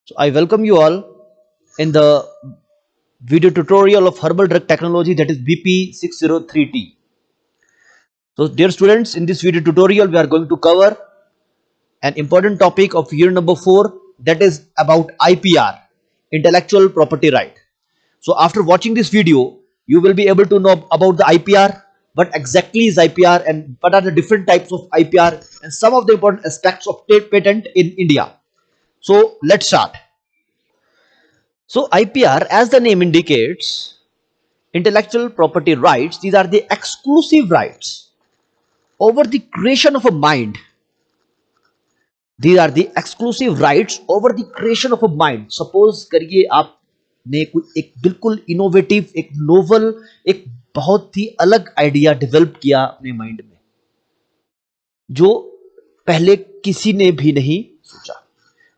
So I welcome you all in the video tutorial of herbal drug technology, that is BP603T. So dear students, in this video tutorial we are going to cover an important topic of year number 4, that is about IPR, intellectual property right. So after watching this video you will be able to know about the IPR, what exactly is IPR and what are the different types of IPR and some of the important aspects of patent in India. So let's start. So IPR, as the name indicates, intellectual property rights, these are the exclusive rights over the creation of a mind. These are the exclusive rights over the creation of a mind. Suppose करिए आपने कोई एक बिल्कुल innovative, एक novel, एक बहुत ही अलग idea develop किया अपने माइंड में, जो पहले किसी ने भी नहीं सोचा.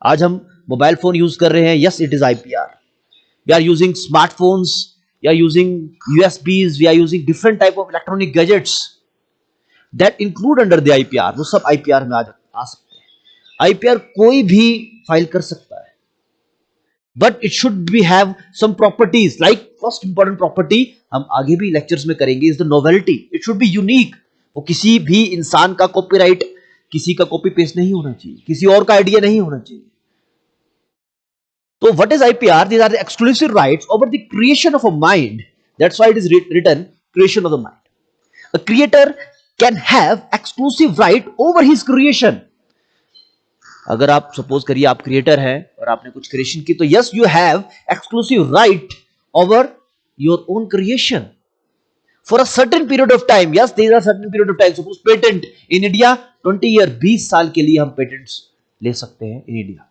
आज हम मोबाइल फोन यूज कर रहे हैं. Yes, it is IPR. We are using smartphones, we are using USBs, we are using different type of electronic gadgets that include under the IPR. वो सब IPR में आ सकते हैं. IPR कोई भी फाइल कर सकता है, but it should be have some properties. Like first important property हम आगे भी lectures में करेंगे, is the novelty. It should be unique. वो किसी भी इंसान का copyright, किसी का copy paste नहीं होना चाहिए, किसी और का idea नहीं होना चाहिए. So what is IPR? These are the exclusive rights over the creation of a mind. That's why it is written creation of the mind. A creator can have exclusive right over his creation. अगर आप suppose करिए आप creator हैं और आपने कुछ creation की, तो yes you have exclusive right over your own creation for a certain period of time. Yes, there are certain period of time. Suppose patent in India 20 year, 20 साल के लिए हम पेटेंट्स ले सकते हैं in India.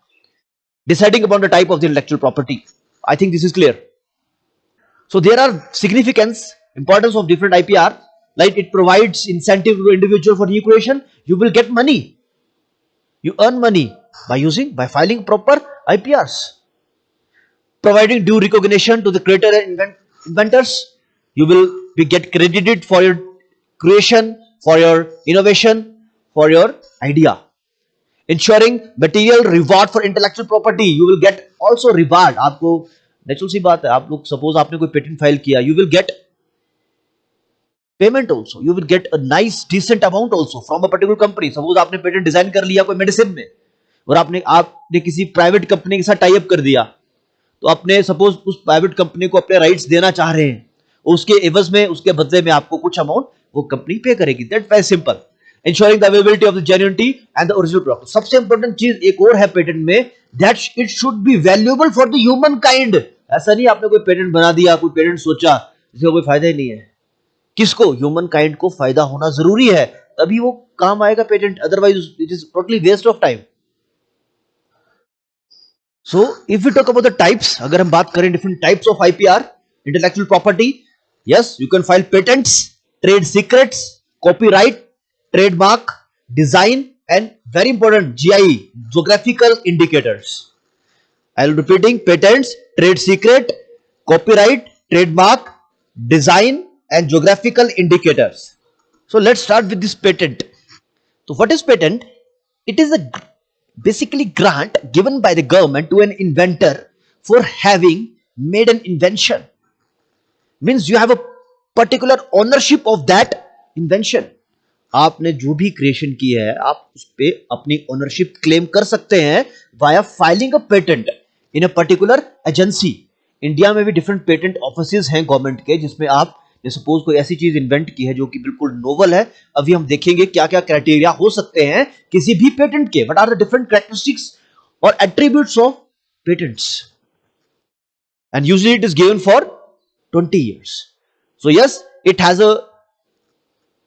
Deciding upon the type of the intellectual property. I think this is clear. So there are significance, importance of different IPR. Like it provides incentive to individual for new creation. You will get money. You earn money by filing proper IPRs. Providing due recognition to the creator and inventors. You will get credited for your creation, for your innovation, for your idea. Ensuring material reward for intellectual property. You will get also reward. आपको natural सी बात है, आप लोग suppose आपने कोई patent file किया, you will get payment also. You will get a nice decent amount also from a particular company. Suppose आपने patent design कर लिया कोई मेडिसिन में और आपने किसी प्राइवेट कंपनी के साथ टाई अप कर दिया, तो आपने सपोज उस प्राइवेट कंपनी को अपने राइट्स देना चाह रहे हैं, उसके एवज में, उसके बदले में आपको कुछ अमाउंट वो कंपनी पे करेगी. That very simple. Ensuring the availability of the genuinity and the original property. सबसे इंपॉर्टेंट चीज एक और है पेटेंट में, that it should be valuable for the human kind. ऐसा नहीं आपने कोई पेटेंट बना दिया, कोई पेटेंट सोचा जिसका कोई फायदा ही नहीं है. किसको? ह्यूमन काइंड को फायदा होना जरूरी है, तभी वो काम आएगा patent. Otherwise it is totally waste of time. So if we talk about the types, अगर हम बात करें different types of IPR, intellectual property, yes you can file patents, trade secrets, copyright, trademark, design, and very important GIE, geographical indicators. I'll repeating: patents, trade secret, copyright, trademark, design, and geographical indicators. So let's start with this patent. So what is patent? It is a basically grant given by the government to an inventor for having made an invention. Means you have a particular ownership of that invention. आपने जो भी creation की है, आप उस पे अपनी ownership claim कर सकते हैं via filing a patent in a particular agency. India में भी डिफरेंट पेटेंट ऑफिसेज हैं गवर्नमेंट के, जिसमें आप सपोज कोई ऐसी चीज इन्वेंट की है जो कि बिल्कुल नोवल है. अभी हम देखेंगे क्या क्या क्राइटेरिया हो सकते हैं किसी भी पेटेंट के. What are the different characteristics और attributes of patents. And usually it is given for 20 years. So yes, it has a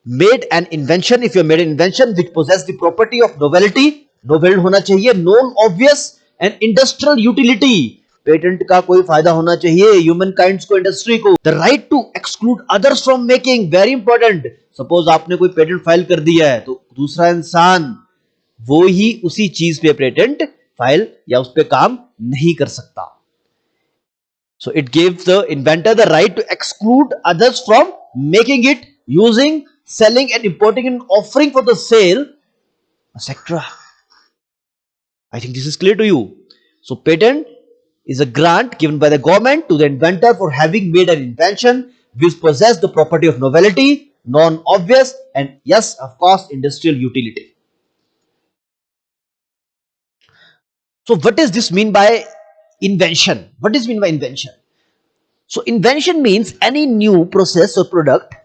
made an invention. If you made an invention which possess the property of novelty, novel होना चाहिए, known, obvious and industrial utility. पेटेंट का कोई फायदा होना चाहिए human kinds को, industry को. The right to exclude others from making, very important. Suppose आपने कोई पेटेंट फाइल कर दिया है, तो दूसरा इंसान वो ही उसी चीज पे पेटेंट फाइल या उस पे काम नहीं कर सकता. So it gives the inventor the right to exclude others from making it, using, selling, and importing and offering for the sale, etc. I think this is clear to you. So patent is a grant given by the government to the inventor for having made an invention which possess the property of novelty, non-obvious, and yes, of course, industrial utility. So what does this mean by invention? What does mean by invention? So invention means any new process or product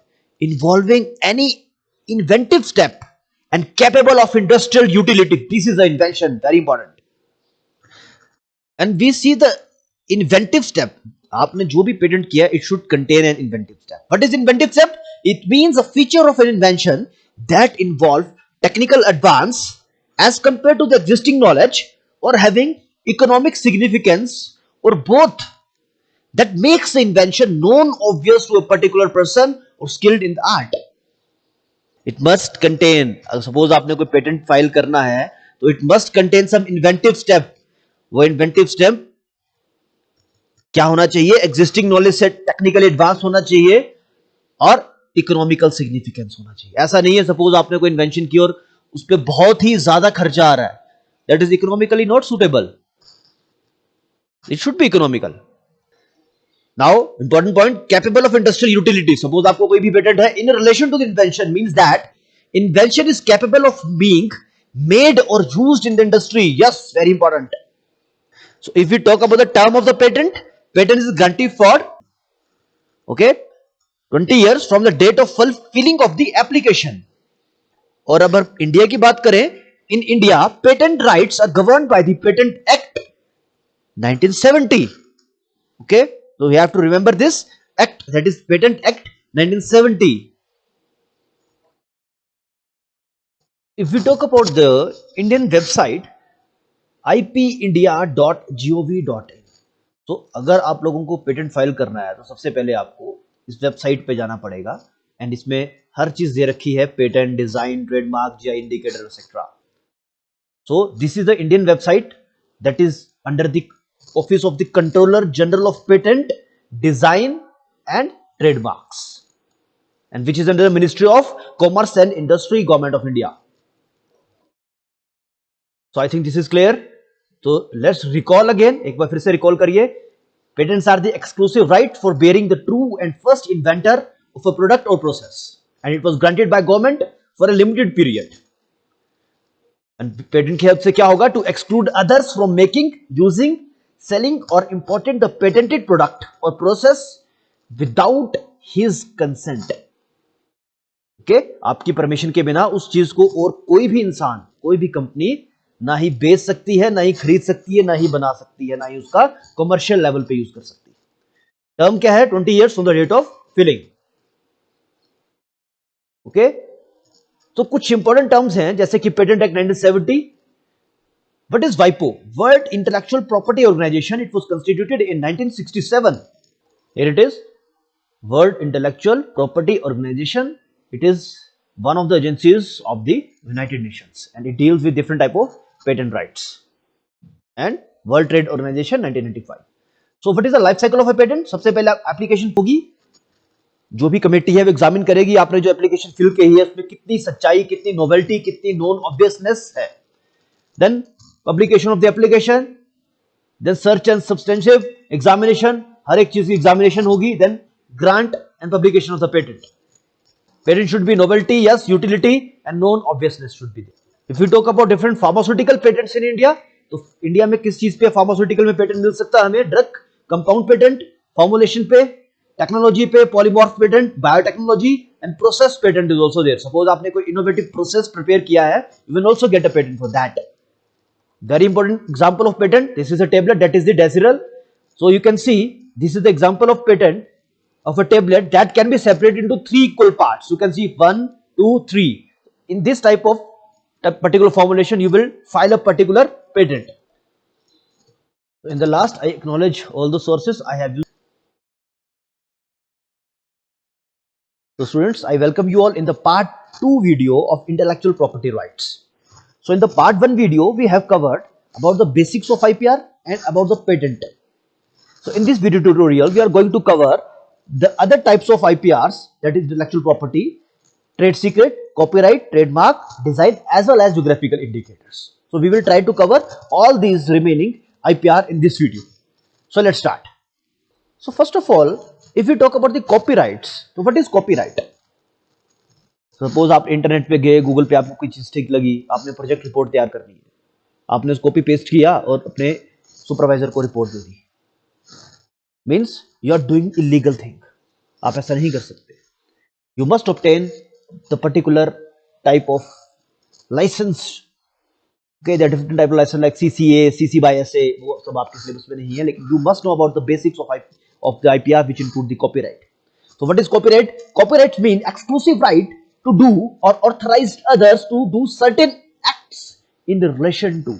involving any inventive step and capable of industrial utility. This is the invention, very important. And we see the inventive step. आपने जो भी patent किया, it should contain an inventive step. What is inventive step? It means a feature of an invention that involve technical advance as compared to the existing knowledge or having economic significance or both, that makes the invention known obvious to a particular person or skilled in the art. It must contain, suppose आपने कोई patent file करना है तो it must contain some inventive step. वो inventive step क्या होना चाहिए? Existing knowledge से टेक्निकल एडवांस होना चाहिए और इकोनॉमिकल सिग्निफिकेंस होना चाहिए. ऐसा नहीं है सपोज आपने कोई इन्वेंशन की और उस पर बहुत ही ज्यादा खर्चा आ रहा है, that is economically not suitable. It should be economical. Now important point, capable of industrial utility. Suppose आपको कोई भी पेटेंट है in relation to the invention, means that invention is capable of being made और used in the industry. Yes, very important. So if we talk about the term of the patent, patent is granted for 20 years from the date of fulfilling of the application. और अब India की बात करें, in India patent rights are governed by the Patent Act 1970. Okay, so we have to remember this act, that is Patent Act 1970. If we talk about the Indian website ipindia.gov.in, तो अगर आप लोगों को patent file करना है तो सबसे पहले आपको इस वेबसाइट पे जाना पड़ेगा. एंड इसमें हर चीज दे रखी है, patent, design, trademark, GI indicator etcetera. So this is the Indian website that is under the office of the controller general of patent, design and trademarks, and which is under the ministry of commerce and industry, government of India. So I think this is clear. So let's recall again. एक बार फिर से recall करिए. Patents are the exclusive right for bearing the true and first inventor of a product or process, and it was granted by government for a limited period. And patent के help से क्या होगा? To exclude others from making, using, selling or importing the patented product or process without his consent. Okay? आपकी permission के बिना उस चीज को और कोई भी इंसान, कोई भी कंपनी ना ही बेच सकती है, ना ही खरीद सकती है, ना ही बना सकती है, ना ही उसका कमर्शियल लेवल पे यूज कर सकती है. टर्म क्या है? 20 years from the date of filing. Okay, तो कुछ इंपॉर्टेंट टर्म्स हैं जैसे कि पेटेंट एक्ट 1970. व्हाट इज वाइपो? World intellectual property organisation. It was constituted in 1967. Here it is, world intellectual property organisation. It is one of the agencies of the United Nations, and it deals with different type of patent rights. And World Trade Organization 1995. So what is the life cycle of a patent? सबसे पहले application होगी, जो भी committee है वो examine करेगी आपने जो एप्लीकेशन फिल की है उसमें कितनी सच्चाई, कितनी नोवेल्टी, कितनी नॉन ऑब्वियसनेस है. Then publication of the application, then search and substantive examination, हर एक चीज की एग्जामिनेशन होगी. Then grant and publication of the patent. Patent should be novelty, yes, utility, and known obviousness should be there. If we talk about different pharmaceutical patents in India, तो India में किस चीज पे फार्मास्यूटिकल में patent मिल सकता है हमें? Drug compound patent, formulation पे, टेक्नोलॉजी पे, polymorph patent, biotechnology and process patent is also there. Suppose आपने कोई इनोवेटिव प्रोसेस प्रिपेयर किया है, you will also get a patent for that. Very important example of patent, this is a tablet, that is the Desyrel. So you can see this is the example of patent of a tablet that can be separated into 3 equal parts. You can see 1, 2, 3. In this type of particular formulation, you will file a particular patent. In the last, I acknowledge all the sources I have used. So students, I welcome you all in the part 2 video of intellectual property rights. So in the part 1 video, we have covered about the basics of IPR and about the patent. So in this video tutorial, we are going to cover the other types of IPRs, that is intellectual property, trade secret, copyright, trademark, design, as well as geographical indicators. So we will try to cover all these remaining IPR in this video. So let's start. So first of all, if we talk about the copyrights, so what is copyright? Suppose आप internet पे गए, Google पे आपको कोई चीज ठीक लगी, आपने प्रोजेक्ट रिपोर्ट तैयार करनी है, आपने उसको कॉपी पेस्ट किया और अपने सुपरवाइजर को रिपोर्ट दे दी, means you are doing illegal thing. आप ऐसा नहीं कर सकते. You must obtain the particular type of licence. Okay, there are different type of license like CCA, CC by SA. वो सब आपके सिलेबस में नहीं है, लेकिन you must know about the basics of the IPR, which include the copyright. So what is copyright? Copyright means exclusive right to do or authorize others to do certain acts in relation to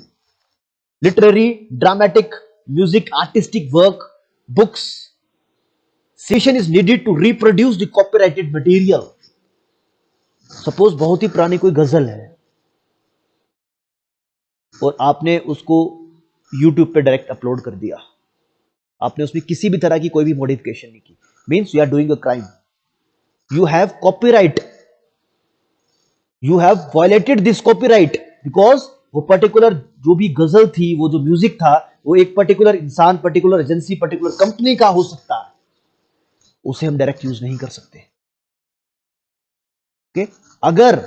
literary, dramatic, music, artistic work, books. Session is needed to reproduce the copyrighted material. Suppose बहुत ही पुरानी कोई गजल है और आपने उसको YouTube पे direct upload कर दिया, आपने उसमें किसी भी तरह की कोई भी मॉडिफिकेशन नहीं की, means you are doing a crime. You have copyright, you have violated this copyright, because वो पर्टिकुलर जो भी गजल थी, वो जो म्यूजिक था, वो एक पर्टिकुलर इंसान, पर्टिकुलर एजेंसी, पर्टिकुलर कंपनी का हो सकता है, उसे हम डायरेक्ट यूज नहीं कर सकते. ओके, अगर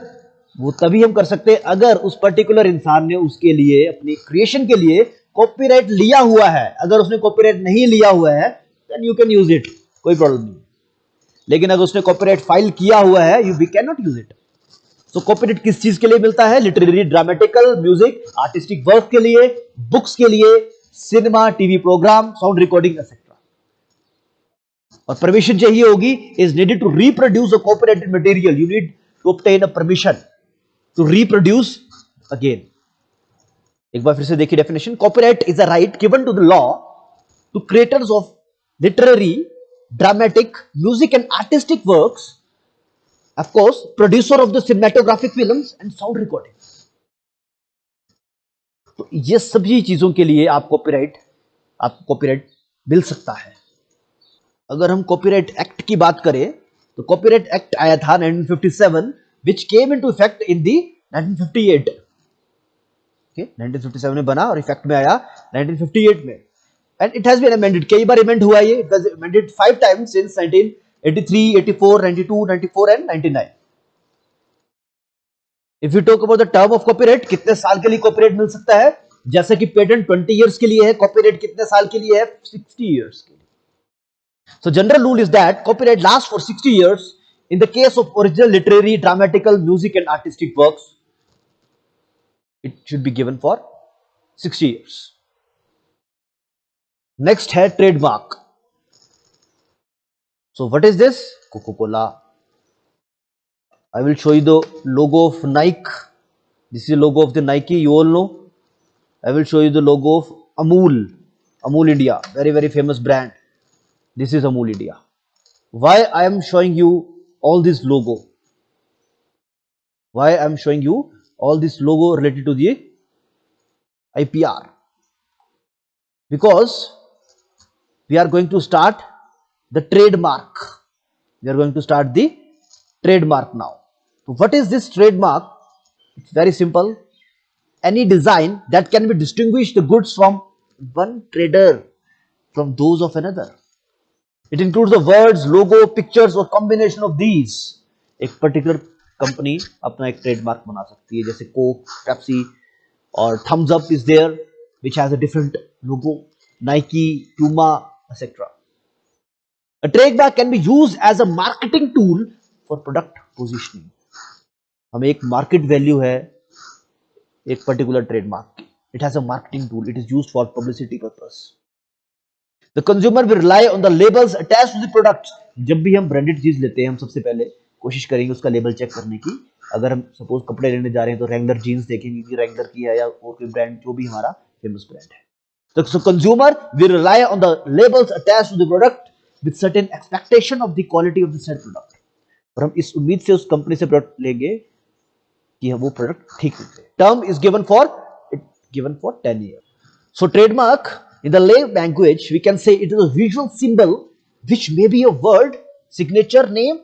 वो तभी हम कर सकते हैं अगर उस पर्टिकुलर इंसान ने उसके लिए, अपनी क्रिएशन के लिए कॉपीराइट लिया हुआ है. अगर उसने कॉपीराइट नहीं लिया हुआ है, then you can use it, कोई प्रॉब्लम नहीं. लेकिन अगर उसने कॉपीराइट फाइल किया हुआ है, you we can not use it. So copyright किस चीज के लिए मिलता है? Literary, dramatical, music, artistic work के लिए, बुक्स के लिए, cinema, TV program, sound recording etcetera. और परमिशन चाहिए होगी. Is needed to reproduce a copyrighted material. You need to obtain a permission to reproduce again. एक बार फिर से देखिए definition. Copyright is a right given to the law to creators of literary, dramatic, music and artistic works, of course producer of the cinematographic films and sound recording. तो ये सभी चीजों के लिए आपको कॉपीराइट मिल सकता है. अगर हम कॉपीराइट एक्ट की बात करें, तो कॉपीराइट एक्ट आया था 1957, which came into effect in the 1958. Okay, 1957 में बना और इफेक्ट में आया 1958 में. And it has been amended. कई बार amend हुआ ये. It was amended 5 times since 1983, 84, 92, 94 and 99. If you talk about the term of copyright, कितने साल के लिए कॉपीराइट मिल सकता है? जैसे कि पेटेंट 20 years के लिए है, कॉपीराइट कितने साल के लिए है? 60 years के लिए. So general rule is that copyright lasts for 60 years. In the case of original literary, dramatical, music and artistic works, it should be given for 60 years. Next है trademark. So what is this? Coca-Cola. I will show you the logo of Nike. This is the logo of the Nike, you all know. I will show you the logo of Amul. Amul India, very very famous brand. This is Amul India. Why I am showing you all this logo? Why I am showing you all this logo related to the IPR? Because we are going to start the trademark. We are going to start the trademark now. So what is this trademark? It's very simple. Any design that can be distinguished the goods from one trader from those of another. It includes the words, logo, pictures or combination of these. एक particular company अपना एक trademark बना सकती है, जैसे Coke, Pepsi और Thums Up is there which has a different logo, Nike, Puma, etc. A trademark can be used as a marketing tool for product positioning. हमें एक मार्केट वैल्यू है एक particular trademark. It has a marketing tool. It is used for publicity purpose. The consumer will rely on the labels attached to the products. जब भी हम branded चीज लेते हैं, हम सबसे पहले कोशिश करेंगे उसका लेबल चेक करने की. अगर हम सपोज कपड़े लेने जा रहे हैं, तो रेंगलर जीन्स देखेंगे कि रेंगलर की है या और कोई ब्रांड जो भी हमारा फेमस ब्रांड है. So consumer will rely on the labels attached to the product with certain expectation of the quality of the said product. और हम इस उम्मीद से उस कंपनी से प्रोडक्ट लेंगे कि वो प्रोडक्ट ठीक है. Term is given for 10 years. So trademark in the lay language, we can say it is a visual symbol which may be a word, signature, name,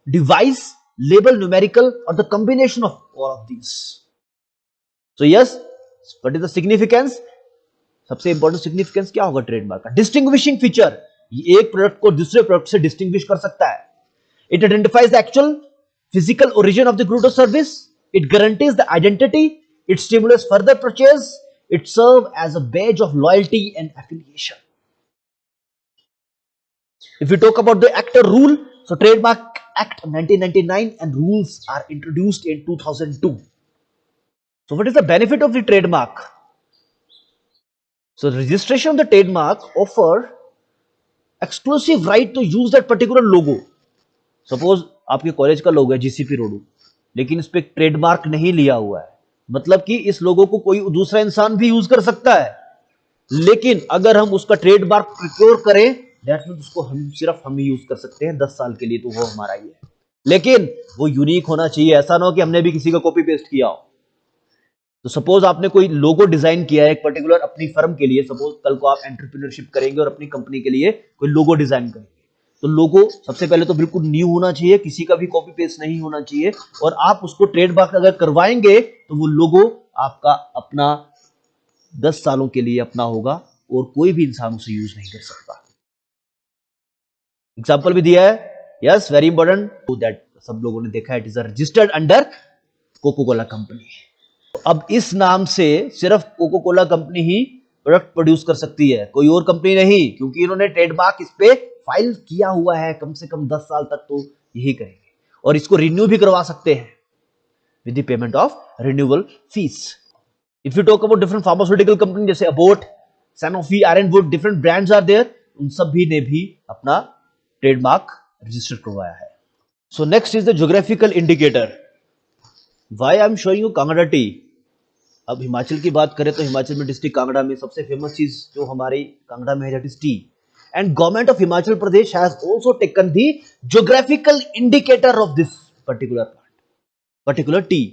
device, label, numerical, or the combination of all of these. So yes, what is the significance? सबसे important significance क्या होगा trademark का? Distinguishing feature, ये एक product को दूसरे product से distinguish कर सकता है. It identifies the actual physical origin of the good or service. It guarantees the identity. It stimulates further purchase. It serves as a badge of loyalty and affiliation. If we talk about the act or rule, so Trademark Act 1999 and rules are introduced in 2002. So what is the benefit of the trademark? So the registration of the trademark offer exclusive right to use that particular logo. Suppose आपके college का लोगो है GCP Rohru, लेकिन इस पे trademark नहीं लिया हुआ है, मतलब कि इस लोगो को कोई दूसरा इंसान भी यूज कर सकता है, लेकिन अगर हम उसका ट्रेडमार्क प्रिक्योर करें, दैट मींस उसको सिर्फ हम ही यूज कर सकते हैं 10 साल के लिए, तो वो हमारा ही है, लेकिन वो यूनिक होना चाहिए. ऐसा ना हो कि हमने भी किसी का कॉपी पेस्ट किया हो. तो सपोज आपने कोई लोगो डिजाइन किया है एक पर्टिकुलर अपनी फर्म के लिए, सपोज कल को आप एंटरप्रेन्योरशिप करेंगे और अपनी कंपनी के लिए कोई लोगो डिजाइन करेंगे, तो लोगो सबसे पहले तो बिल्कुल न्यू होना चाहिए, किसी का भी कॉपी पेस्ट नहीं होना चाहिए, और आप उसको ट्रेडमार्क अगर करवाएंगे तो वो लोगो आपका अपना 10 सालों के लिए अपना होगा और कोई भी इंसान उसे यूज नहीं कर सकता. एग्जाम्पल भी दिया है, यस, वेरी इंपॉर्टेंट, दैट सब लोगों ने देखा है, it is registered under Coca Cola company. अब इस नाम से सिर्फ कोको कोला कंपनी ही प्रोडक्ट प्रोड्यूस कर सकती है, कोई और कंपनी नहीं, क्योंकि इन्होंने ट्रेडमार्क इस पे फाइल किया हुआ है, कम से कम 10 साल तक तो यही करेंगे, और इसको रिन्यू भी करवा सकते हैं with the payment of renewal fees. If you talk about different pharmaceutical company जैसे Abbott, Sanofi, Ironwood, different brands are there, उन सभी ने भी अपना ट्रेडमार्क रजिस्टर करवाया है. So next is the geographical indicator. Why I am showing you Kangra tea. अब हिमाचल की बात करें तो हिमाचल में डिस्ट्रिक्ट कांगड़ा में सबसे फेमस चीज जो हमारी कांगड़ा में है, that is T. And government of Himachal Pradesh has also taken the geographical indicator of this particular tea.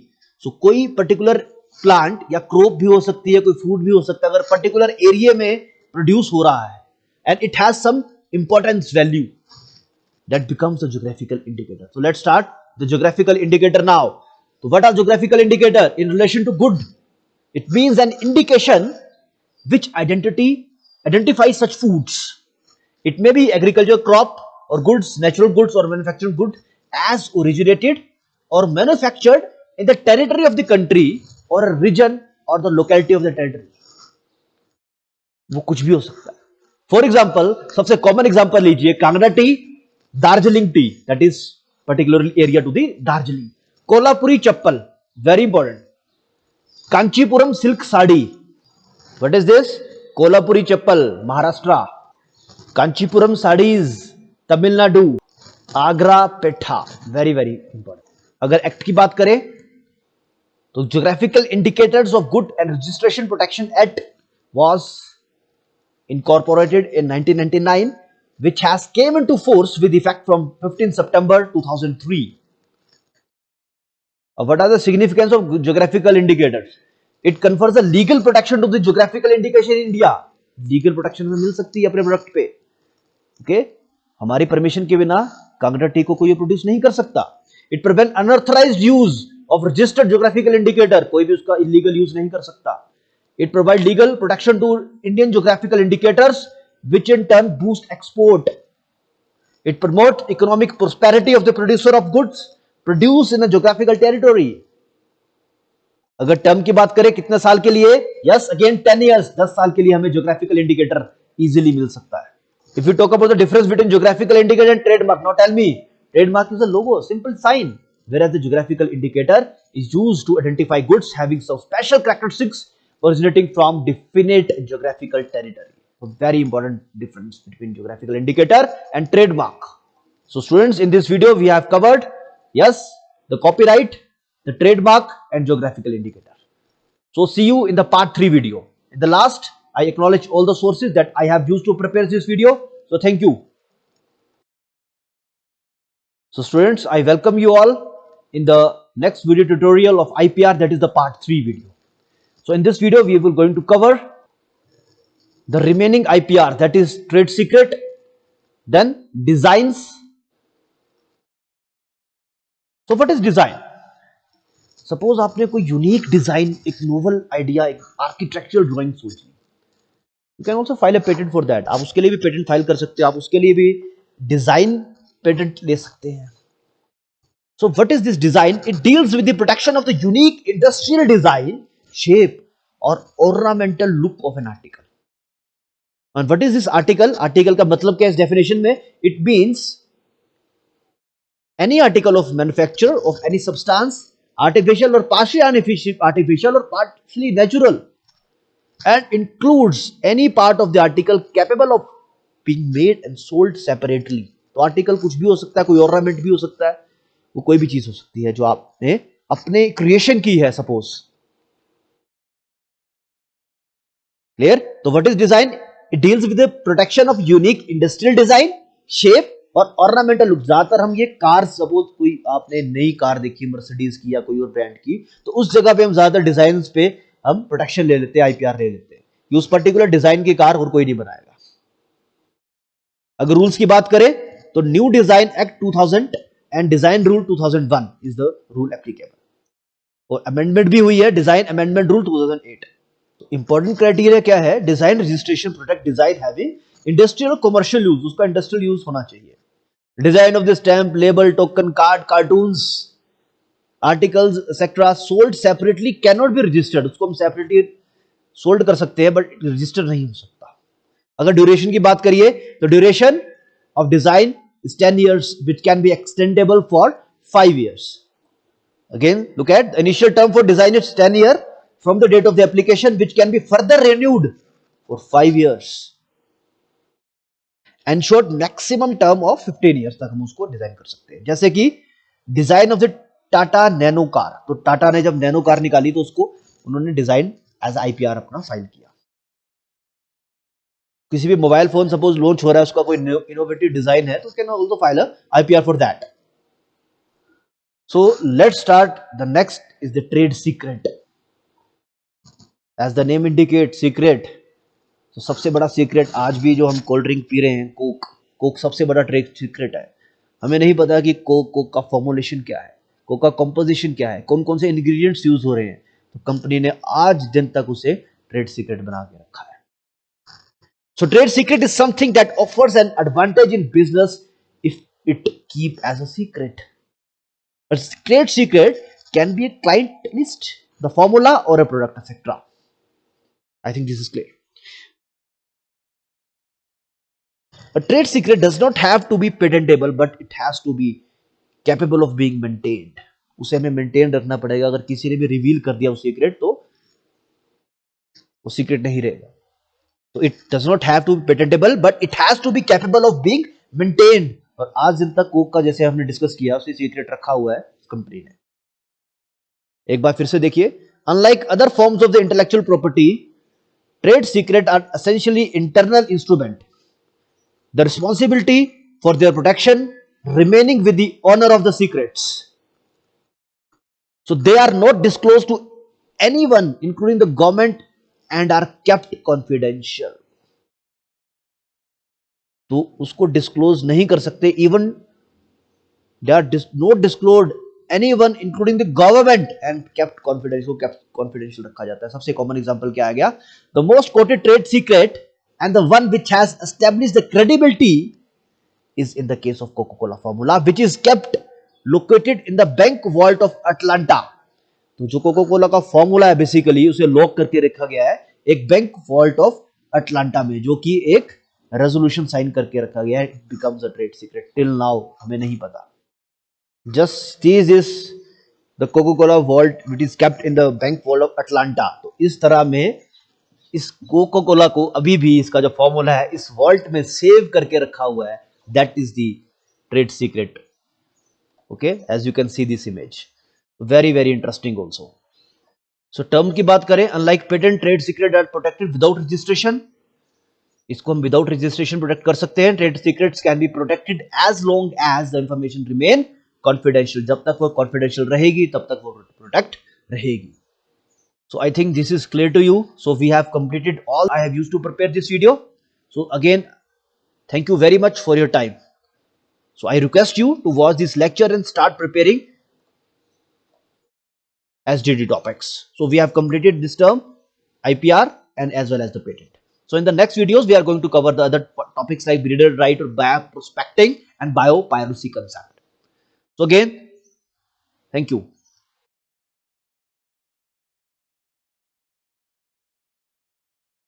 So कोई particular plant या crop भी हो सकती है, कोई food भी हो सकता है, अगर particular area में produce हो रहा है and it has some importance value, that becomes a geographical indicator. So let's start the geographical indicator now. So what are geographical indicator in relation to good? It means an indication which identifies such foods. It may be agricultural crop or goods, natural goods or manufactured good as originated or manufactured in the territory of the country or a region or the locality of the territory. वो कुछ भी हो सकता है. For example, सबसे common example लीजिए, Kangra tea, Darjeeling tea, that is particular area to the Darjeeling. Kolhapuri chappal, very important. Kanchipuram silk sari, what is this? Kolhapuri chappal, Maharashtra. Kanchipuram saris, Tamil Nadu. Agra petha, very very important. अगर act की बात करें तो geographical indicators of good and registration protection act was incorporated in 1999, which has came into force with effect from 15 September 2003. What are the significance of geographical indicators? It confers a legal protection to the geographical indication in India. Legal protection में मिल सकती है अपने product पे. Okay, हमारी permission के बिना Kangra T को कोई प्रोड्यूस नहीं कर सकता. It prevent unauthorised use of registered geographical indicator, कोई भी उसका इलीगल यूज नहीं कर सकता. It provides legal protection to Indian geographical indicators, which in turn boost export. It promotes economic prosperity of the producer of goods produced in a geographical territory. अगर term की बात करें कितने साल के लिए? Yes, again 10 years, 10 साल के लिए हमें geographical indicator easily मिल सकता है. If you talk about the difference between geographical indicator and trademark, now tell me, trademark is a logo, simple sign, whereas the geographical indicator is used to identify goods having some special characteristics originating from definite geographical territory. So very important difference between geographical indicator and trademark. So students, in this video we have covered, yes, the copyright, the trademark and geographical indicator. So see you in the part 3 video. In the last, I acknowledge all the sources that I have used to prepare this video. So thank you. So students, I welcome you all in the next video tutorial of IPR, that is the part 3 video. So in this video, we will going to cover the remaining IPR, that is trade secret, then designs. So what is design? Suppose आपने कोई unique design, एक novel idea, एक architectural drawing Sochi, you can also file a patent for that, आप उसके लिए भी patent file कर सकते हो, आप उसके लिए भी डिजाइन पेटेंट ले सकते हैं. So what is this design? It deals with the protection of the unique industrial design, shape or ornamental look of an article. And what is this article? Article का मतलब क्या है इस definition में? It means any article of manufacture of any substance, artificial or partially natural, and includes any part of the article capable of being made and sold separately. तो article कुछ भी हो सकता है, कोई ऑर्नामेंट भी हो सकता है, वो कोई भी चीज हो सकती है जो आपने अपने क्रिएशन की है. Suppose clear. तो what is design? It deals with the protection of unique industrial design, shape और ऑर्नामेंटल लुक. ज्यादातर हम ये कार, सपोज कोई आपने नई कार देखी मर्सिडीज की या कोई और ब्रांड की, तो उस जगह पे हम ज्यादातर डिजाइन पे हम प्रोटेक्शन ले लेते हैं, आईपीआर ले लेते हैं कि उस पर्टिकुलर डिजाइन की कार और कोई नहीं बनाएगा. अगर रूल्स की बात करें तो new design act 2000 and design rule 2001 is the rule applicable. और अमेंडमेंट भी हुई है, design amendment rule 2008. Important criteria क्या है? Design registration protect design having industrial और कमर्शियल यूज, उसका इंडस्ट्रियल यूज होना चाहिए. Design of the stamp, label, token, card, cartoons, articles etcetera sold separately can not be registered. उसको हम separately sold कर सकते हैं बट रजिस्टर नहीं हो सकता. अगर ड्यूरेशन की बात करिए तो duration of design is 10 years, which can be extendable for 5 years. Again, look at the initial term for design is 10 years from the date of the application, which can be further renewed for 5 years. And short maximum term of 15 years तक हम उसको design कर सकते हैं. जैसे कि design of the Tata nano car, तो टाटा ने जब नैनो कार निकाली तो उसको उन्होंने डिजाइन एज आईपीआर अपना फाइल किया. किसी भी मोबाइल फोन सपोज लॉन्च हो रहा है, उसका कोई इनोवेटिव डिजाइन है, तो can also file a IPR for that. So let's start. The next is the trade secret. As the name indicate, secret. तो सबसे बड़ा सीक्रेट आज भी जो हम कोल्ड ड्रिंक पी रहे हैं, कोक सबसे बड़ा ट्रेड सीक्रेट है. हमें नहीं पता कि कोक का फॉर्मुलेशन क्या है, कोक का कंपोजिशन क्या है, कौन कौन से इंग्रेडिएंट्स यूज हो रहे हैं. तो कंपनी ने आज दिन तक उसे ट्रेड सीक्रेट बना के रखा है. So trade secret is something that offers an advantage in business if it keep as a secret. A trade secret can be a client list, the formula or a product, etc. I think this is clear. A trade secret does not have to be patentable, but it has to be capable of being maintained. उसे हमें maintain रखना पड़ेगा. अगर किसी ने भी reveal कर दिया वो सीक्रेट, तो वो सीक्रेट नहीं रहेगा. So it does not have to be patentable, but it has to be capable of being maintained. और आज दिन तक कोक का जैसे हमने डिस्कस किया, उसे सीक्रेट रखा हुआ है कंपनी ने. एक बार फिर से देखिए. Unlike other forms of the intellectual property, trade secret are essentially internal instrument. The responsibility for their protection remaining with the owner of the secrets. So they are not disclosed to anyone, including the government, and are kept confidential. तो उसको disclose नहीं कर सकते. Even they are not disclosed anyone including the government and kept confidential. Kept confidential रखा जाता है. सबसे common example क्या आ गया? The most quoted trade secret and the one which has established the credibility is in the case of Coca Cola formula, which is kept located in the bank vault of Atlanta. तो जो Coca Cola का formula है basically उसे lock करके रखा गया है एक बैंक वॉल्ट ऑफ अटलांटा में, जो कि एक रेजोल्यूशन साइन करके रखा गया है. It becomes a trade secret. Till now हमें नहीं पता. Just this is the Coca Cola vault which is kept in the bank vault of Atlanta. तो इस तरह में इस कोका कोला को अभी भी इसका जो फॉर्मूला है इस वॉल्ट में सेव करके रखा हुआ है. That is the trade secret. Okay, as you can see this image. Very very interesting also. So term की बात करें, unlike patent, trade secret are protected without registration. इसको हम विदाउट रजिस्ट्रेशन प्रोटेक्ट कर सकते हैं. Trade secrets can be protected as long as the information remain confidential. जब तक वो कॉन्फिडेंशियल रहेगी तब तक वो प्रोटेक्ट रहेगी. So I think this is clear to you. So we have completed all I have used to prepare this video. So again, thank you very much for your time. So I request you to watch this lecture and start preparing SDD topics. So we have completed this term, IPR, and as well as the patent. So in the next videos, we are going to cover the other topics like breeder right or bioprospecting and biopiracy concept. So again, thank you.